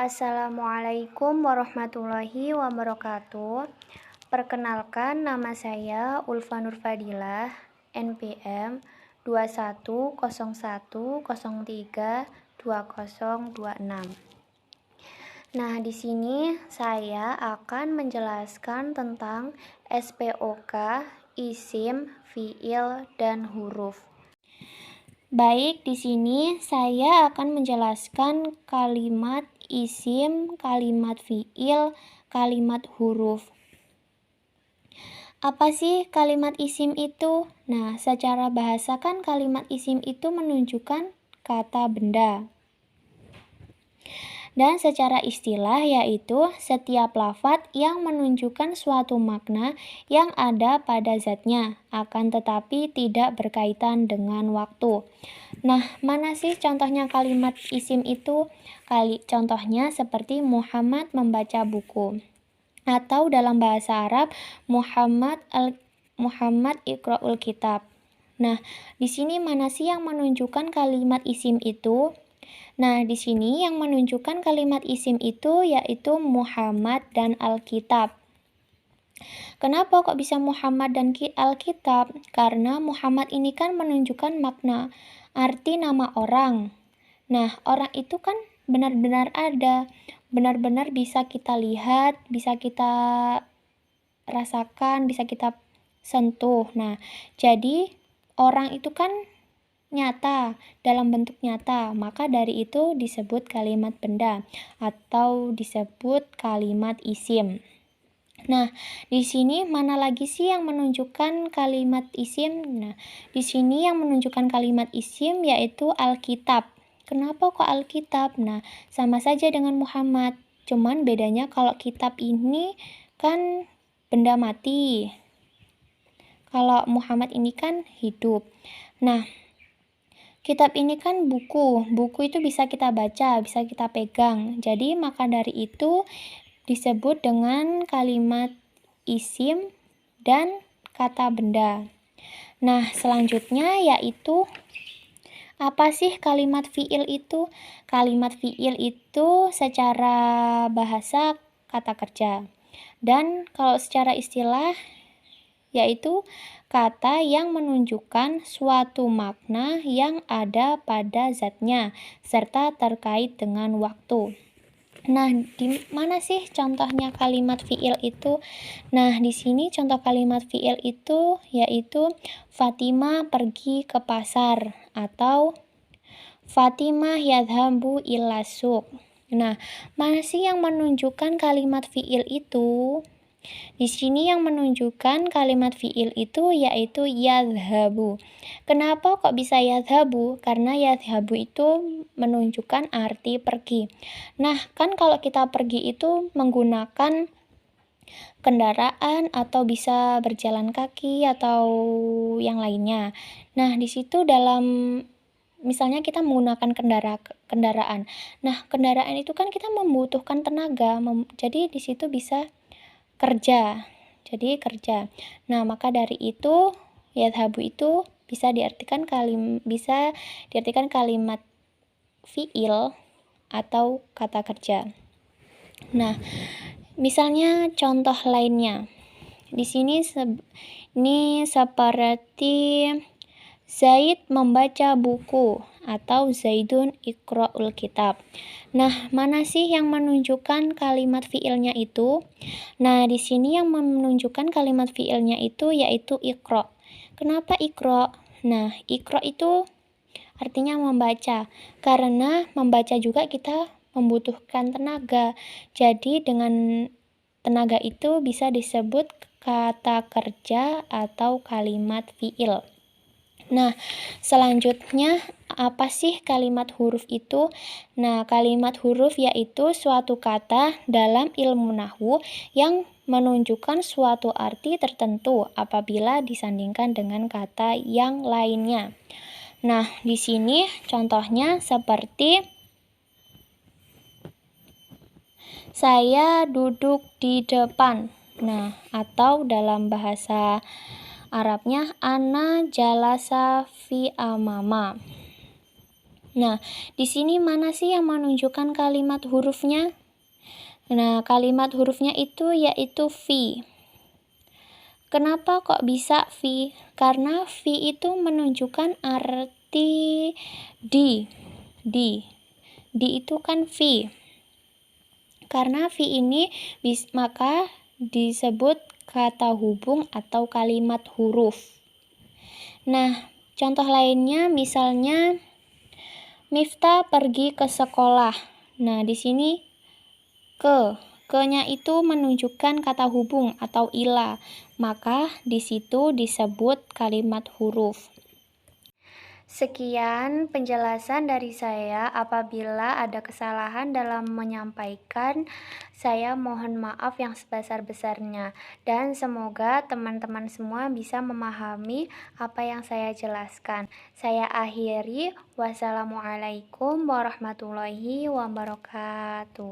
Assalamualaikum warahmatullahi wabarakatuh. Perkenalkan, nama saya Ulfa Nurfadilah, NPM 2101032026. Nah, di sini saya akan menjelaskan tentang SPOK, isim, fiil, dan huruf. Baik, di sini saya akan menjelaskan kalimat isim, kalimat fiil, kalimat huruf. Apa sih kalimat isim itu? Nah, secara bahasa kan kalimat isim itu menunjukkan kata benda. Dan secara istilah yaitu setiap lafadz yang menunjukkan suatu makna yang ada pada zatnya, akan tetapi tidak berkaitan dengan waktu. Nah, mana sih contohnya kalimat isim itu? Contohnya seperti Muhammad membaca buku. Atau dalam bahasa Arab, Muhammad iqra'ul kitab. Nah, di sini mana sih yang menunjukkan kalimat isim itu? Nah, di sini yang menunjukkan kalimat isim itu yaitu Muhammad dan Alkitab. Kenapa kok bisa Muhammad dan Alkitab? Karena Muhammad ini kan menunjukkan makna, arti nama orang. Nah, orang itu kan benar-benar ada, benar-benar bisa kita lihat, bisa kita rasakan, bisa kita sentuh. Nah, jadi orang itu kan nyata, dalam bentuk nyata, maka dari itu disebut kalimat benda atau disebut kalimat isim. Nah, di sini mana lagi sih yang menunjukkan kalimat isim? Nah, di sini yang menunjukkan kalimat isim yaitu Alkitab. Kenapa kok Alkitab? Nah, sama saja dengan Muhammad, cuman bedanya kalau kitab ini kan benda mati. Kalau Muhammad ini kan hidup. Nah, kitab ini kan buku itu bisa kita baca, bisa kita pegang. Jadi maka dari itu disebut dengan kalimat isim dan kata benda. Nah, selanjutnya yaitu apa sih kalimat fiil itu? Kalimat fiil itu secara bahasa kata kerja. Dan kalau secara istilah yaitu kata yang menunjukkan suatu makna yang ada pada zatnya serta terkait dengan waktu. Nah, di mana sih contohnya kalimat fiil itu? Nah, di sini contoh kalimat fiil itu yaitu Fatimah pergi ke pasar atau Fatimah yadhabu ila suq. Nah, mana sih yang menunjukkan kalimat fiil itu? Di sini yang menunjukkan kalimat fiil itu yaitu yadhabu. Kenapa kok bisa yadhabu? Karena yadhabu itu menunjukkan arti pergi. Nah, kan kalau kita pergi itu menggunakan kendaraan atau bisa berjalan kaki atau yang lainnya. Nah, di situ dalam misalnya kita menggunakan kendaraan. Nah, kendaraan itu kan kita membutuhkan tenaga. Jadi di situ bisa kerja. Jadi kerja. Nah, maka dari itu yadhabu itu bisa diartikan kalimat fiil atau kata kerja. Nah, misalnya contoh lainnya. Di sini ini seperti Zaid membaca buku atau Zaidun iqra'ul kitab. Nah, mana sih yang menunjukkan kalimat fiilnya itu? Nah, di sini yang menunjukkan kalimat fiilnya itu yaitu iqra'. Kenapa iqra'? Nah, iqra' itu artinya membaca. Karena membaca juga kita membutuhkan tenaga. Jadi dengan tenaga itu bisa disebut kata kerja atau kalimat fiil. Nah, selanjutnya apa sih kalimat huruf itu? Nah, kalimat huruf yaitu suatu kata dalam ilmu nahwu yang menunjukkan suatu arti tertentu apabila disandingkan dengan kata yang lainnya. Nah, di sini contohnya seperti saya duduk di depan. Nah, atau dalam bahasa Arabnya ana jalasa fi amama. Nah, di sini mana sih yang menunjukkan kalimat hurufnya? Nah, kalimat hurufnya itu yaitu fi. Kenapa kok bisa fi? Karena fi itu menunjukkan arti di. Di itu kan fi. Karena fi ini maka disebut kata hubung atau kalimat huruf. Nah, contoh lainnya misalnya Miftah pergi ke sekolah. Nah, di sini ke-nya itu menunjukkan kata hubung atau ila. Maka di situ disebut kalimat huruf. Sekian penjelasan dari saya. Apabila ada kesalahan dalam menyampaikan, saya mohon maaf yang sebesar-besarnya. Dan semoga teman-teman semua bisa memahami apa yang saya jelaskan. Saya akhiri. Wassalamualaikum warahmatullahi wabarakatuh.